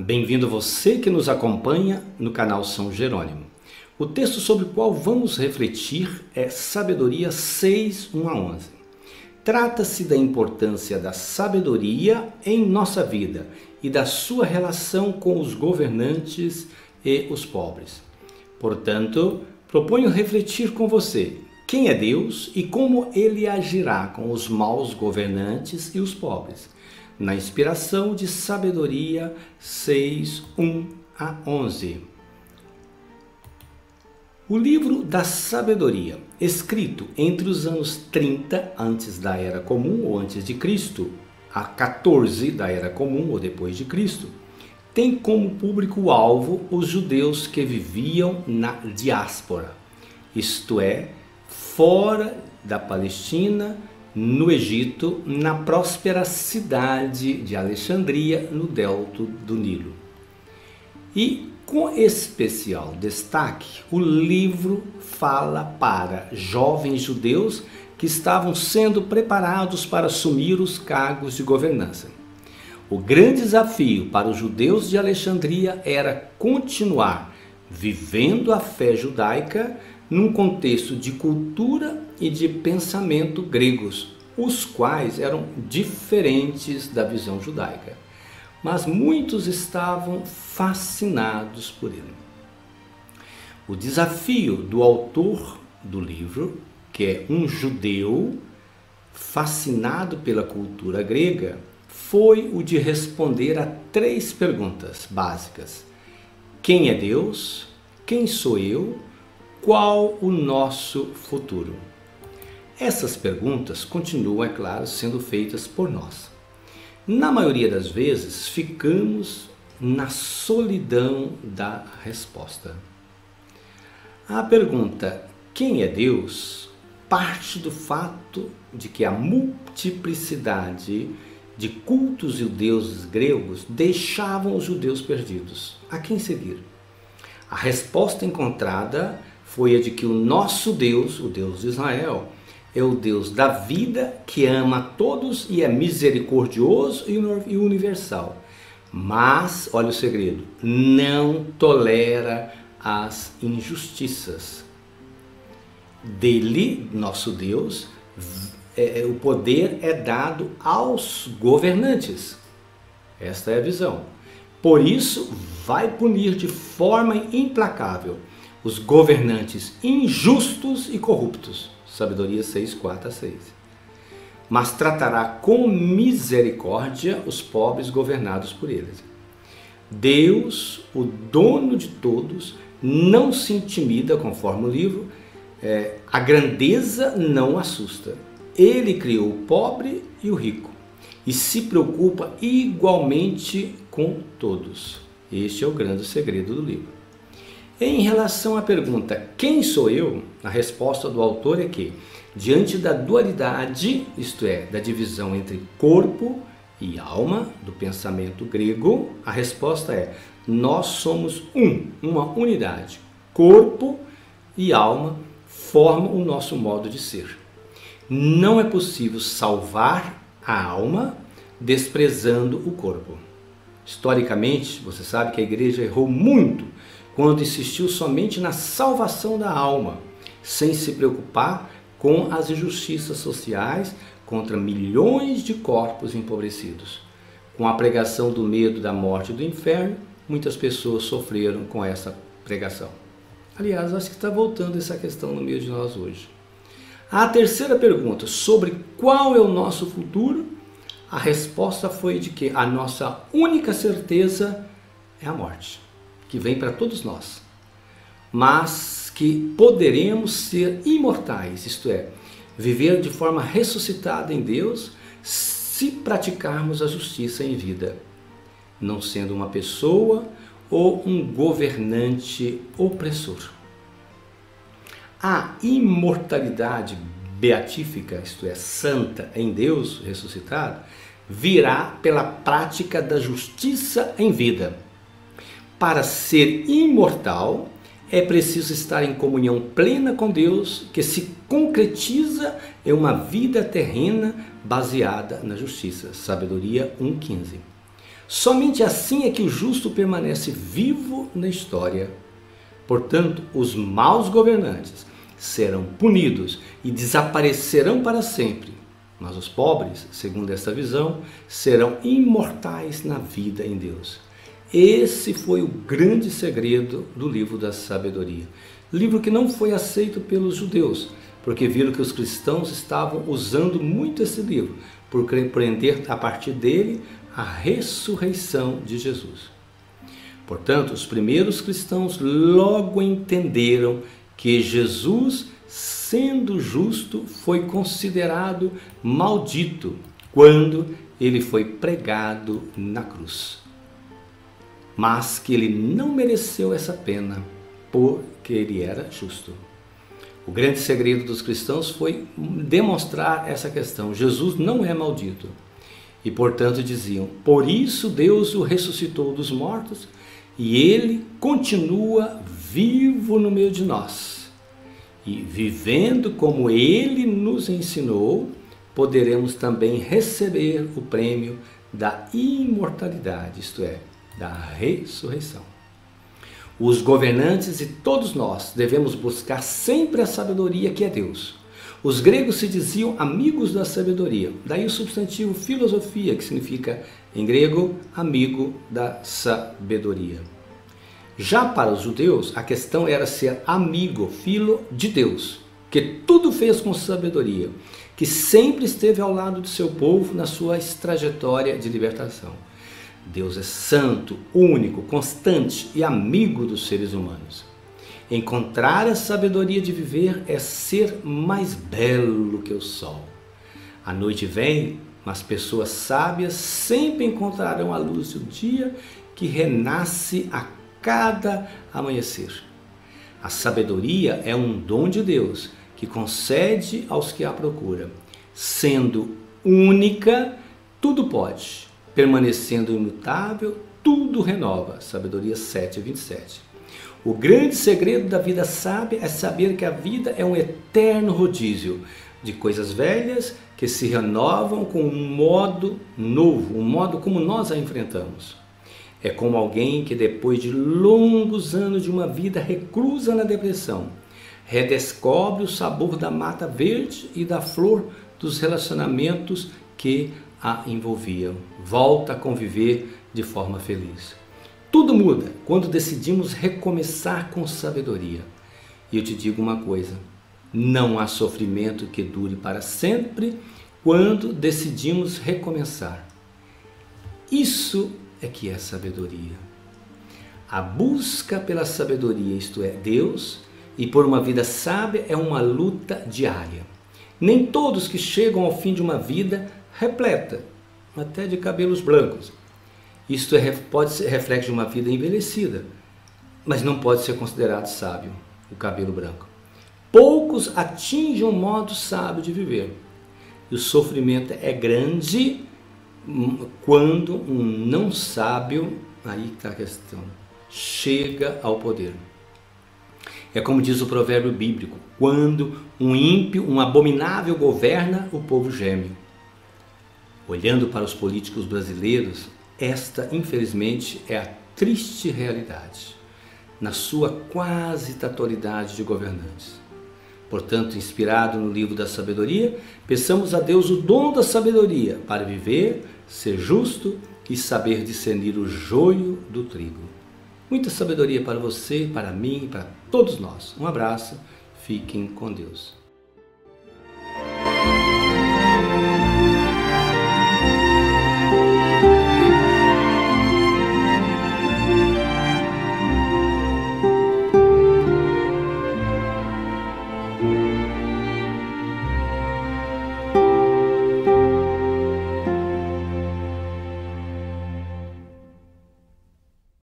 Bem-vindo você que nos acompanha no canal São Jerônimo. O texto sobre o qual vamos refletir é Sabedoria 6, 1 a 11. Trata-se da importância da sabedoria em nossa vida e da sua relação com os governantes e os pobres. Portanto, proponho refletir com você quem é Deus e como ele agirá com os maus governantes e os pobres, na inspiração de Sabedoria 6, 1 a 11. O livro da Sabedoria, escrito entre os anos 30 antes da Era Comum ou antes de Cristo, a 14 da Era Comum ou depois de Cristo, tem como público-alvo os judeus que viviam na diáspora, isto é, fora da Palestina, no Egito, na próspera cidade de Alexandria, no delta do Nilo. E com especial destaque, o livro fala para jovens judeus que estavam sendo preparados para assumir os cargos de governança. O grande desafio para os judeus de Alexandria era continuar vivendo a fé judaica num contexto de cultura e de pensamento gregos, os quais eram diferentes da visão judaica. Mas muitos estavam fascinados por ele. O desafio do autor do livro, que é um judeu fascinado pela cultura grega, foi o de responder a 3 perguntas básicas: quem é Deus? Quem sou eu? Qual o nosso futuro? Essas perguntas continuam, é claro, sendo feitas por nós. Na maioria das vezes, ficamos na solidão da resposta. A pergunta, quem é Deus, parte do fato de que a multiplicidade de cultos e deuses gregos deixavam os judeus perdidos. A quem seguir? A resposta encontrada foi a de que o nosso Deus, o Deus de Israel, é o Deus da vida, que ama a todos e é misericordioso e universal. Mas, olha o segredo, não tolera as injustiças. Dele, nosso Deus, o poder é dado aos governantes. Esta é a visão. Por isso, vai punir de forma implacável os governantes injustos e corruptos. Sabedoria 6, 4 a 6. Mas tratará com misericórdia os pobres governados por eles. Deus, o dono de todos, não se intimida, conforme o livro, a grandeza não assusta. Ele criou o pobre e o rico e se preocupa igualmente com todos. Este é o grande segredo do livro. Em relação à pergunta, quem sou eu? A resposta do autor é que, diante da dualidade, isto é, da divisão entre corpo e alma, do pensamento grego, a resposta é, nós somos uma unidade. Corpo e alma formam o nosso modo de ser. Não é possível salvar a alma desprezando o corpo. Historicamente, você sabe que a igreja errou muito quando insistiu somente na salvação da alma, sem se preocupar com as injustiças sociais contra milhões de corpos empobrecidos. Com a pregação do medo da morte e do inferno, muitas pessoas sofreram com essa pregação. Aliás, acho que está voltando essa questão no meio de nós hoje. A terceira pergunta, sobre qual é o nosso futuro, a resposta foi de que a nossa única certeza é a morte, que vem para todos nós, mas que poderemos ser imortais, isto é, viver de forma ressuscitada em Deus, se praticarmos a justiça em vida, não sendo uma pessoa ou um governante opressor. A imortalidade beatífica, isto é, santa em Deus ressuscitado, virá pela prática da justiça em vida. Para ser imortal, é preciso estar em comunhão plena com Deus, que se concretiza em uma vida terrena baseada na justiça. Sabedoria 1,15. Somente assim é que o justo permanece vivo na história. Portanto, os maus governantes serão punidos e desaparecerão para sempre. Mas os pobres, segundo esta visão, serão imortais na vida em Deus. Esse foi o grande segredo do livro da sabedoria. Livro que não foi aceito pelos judeus, porque viram que os cristãos estavam usando muito esse livro, por compreender a partir dele a ressurreição de Jesus. Portanto, os primeiros cristãos logo entenderam que Jesus, sendo justo, foi considerado maldito quando ele foi pregado na cruz. Mas que ele não mereceu essa pena, porque ele era justo. O grande segredo dos cristãos foi demonstrar essa questão. Jesus não é maldito. E, portanto, diziam, por isso Deus o ressuscitou dos mortos e ele continua vivo no meio de nós. E vivendo como ele nos ensinou, poderemos também receber o prêmio da imortalidade, isto é, da ressurreição. Os governantes e todos nós devemos buscar sempre a sabedoria que é Deus. Os gregos se diziam amigos da sabedoria, daí o substantivo filosofia, que significa em grego amigo da sabedoria. Já para os judeus, a questão era ser amigo, filo de Deus, que tudo fez com sabedoria, que sempre esteve ao lado do seu povo na sua trajetória de libertação. Deus é santo, único, constante e amigo dos seres humanos. Encontrar a sabedoria de viver é ser mais belo que o sol. A noite vem, mas pessoas sábias sempre encontrarão a luz do dia que renasce a cada amanhecer. A sabedoria é um dom de Deus que concede aos que a procuram. Sendo única, tudo pode. Permanecendo imutável, tudo renova. Sabedoria 7:27. O grande segredo da vida sábia é saber que a vida é um eterno rodízio de coisas velhas que se renovam com um modo novo, um modo como nós a enfrentamos. É como alguém que depois de longos anos de uma vida reclusa na depressão, redescobre o sabor da mata verde e da flor dos relacionamentos que a envolviam. Volta a conviver de forma feliz. Tudo muda quando decidimos recomeçar com sabedoria. E eu te digo uma coisa, não há sofrimento que dure para sempre quando decidimos recomeçar. Isso é que é sabedoria. A busca pela sabedoria, isto é, Deus, e por uma vida sábia é uma luta diária. Nem todos que chegam ao fim de uma vida repleta, até de cabelos brancos. Isto pode ser reflexo de uma vida envelhecida, mas não pode ser considerado sábio, o cabelo branco. Poucos atingem um modo sábio de viver. E o sofrimento é grande quando um não sábio, aí está a questão, chega ao poder. É como diz o provérbio bíblico, quando um ímpio, um abominável governa, o povo geme. Olhando para os políticos brasileiros, esta, infelizmente, é a triste realidade, na sua quase totalidade de governantes. Portanto, inspirado no livro da sabedoria, peçamos a Deus o dom da sabedoria para viver, ser justo e saber discernir o joio do trigo. Muita sabedoria para você, para mim e para todos nós. Um abraço, fiquem com Deus.